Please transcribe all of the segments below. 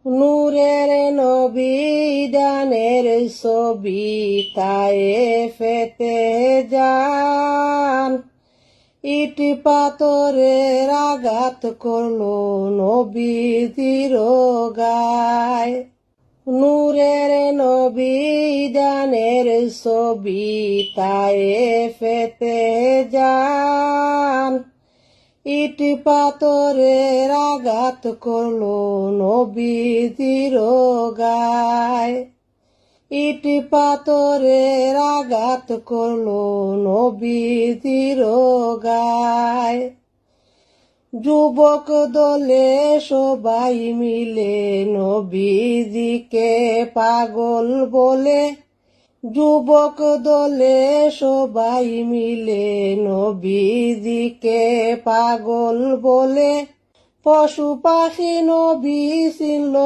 নূরের নবী দানের ছবি তায়েফেতে যান, ইট পাথরের আঘাত করলো নবীজির গায়। নূরের নবী দানের ছবি তায়েফেতে যান, ইট পাথরের আঘাত করলো নবীজির গায়। ইট পাথরের আঘাত করলো নবীজির গায়। যুবক দলে সবাই মিলে নবীজিকে পাগল বলে, যুবক দলে সবাই মিলে নবীজিকে পাগল বলে। পশু পাখি নবী চিনল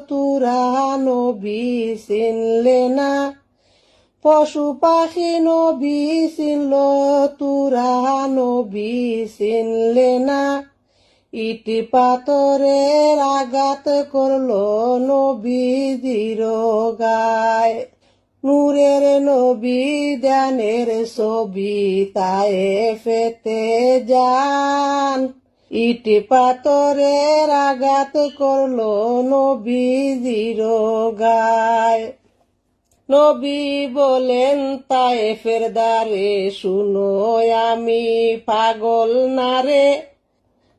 তুরা নবী চিনলে না, পশু পাখি নবী চিনল তুরা নবী চিনলে না। ইট পাথরের আঘাত করলো নবীজির গায়। নূরের নবী দানের ছবি তায়েফেতে যান, ইট পাথরের আঘাত করলো নবীজির গায়। নবী বলেন তায়েফের দ্বারে, শুনো আমি পাগল নারে।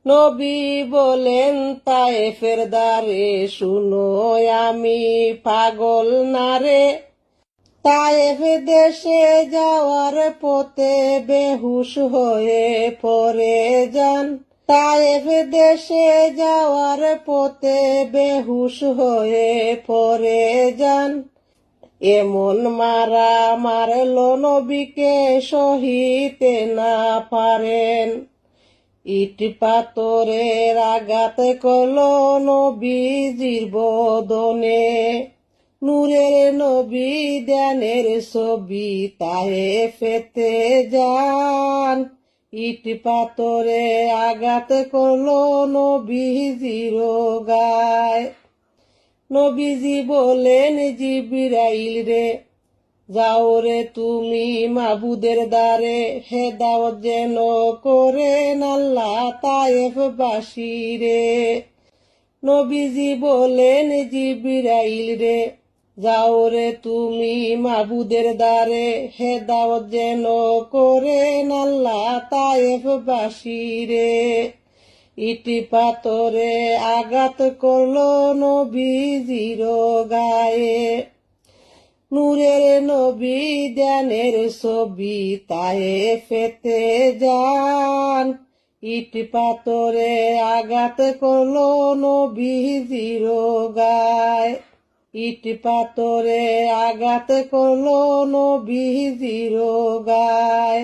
নবী বলেন তায়েফের দ্বারে, শুনো আমি পাগল নারে। তায়েফ দেশে যাওয়ার পথে বেহুশ হয়ে পড়ে যান, তায়েফ দেশে যাওয়ার পথে বেহুশ হয়ে পড়ে যান। এমন মারা মারল নবীকে সহিতে না পারেন, ইট পাথরের আঘাত করলো নবীজির বদনে। নূরের নবী দানের ছবি তায়েফেতে যান, ইট পাথরে আঘাত করলো নবীজির গায়। নবীজি বলেন জিবরাইল রে, যাও রে তুমি মাবুদের দ্বারে, হেদায়েত যেন করেন আল্লাহ তায়েফবাসী রে। নবীজি বলেন জিবরাইল রে, যাও রে তুমি মাবুদের দ্বারে, হেদায়েত যেন করেন আল্লাহ তায়েফবাসী রে। ইট পাথরে আঘাত করলো নবীজির গায়ে। নূরের নবী দানের ছবি তায়েফেতে যান, ইট পাথরে আঘাত করলো নবীজির গায়। ইট পাথরে আঘাত করলো নবীজির গায়।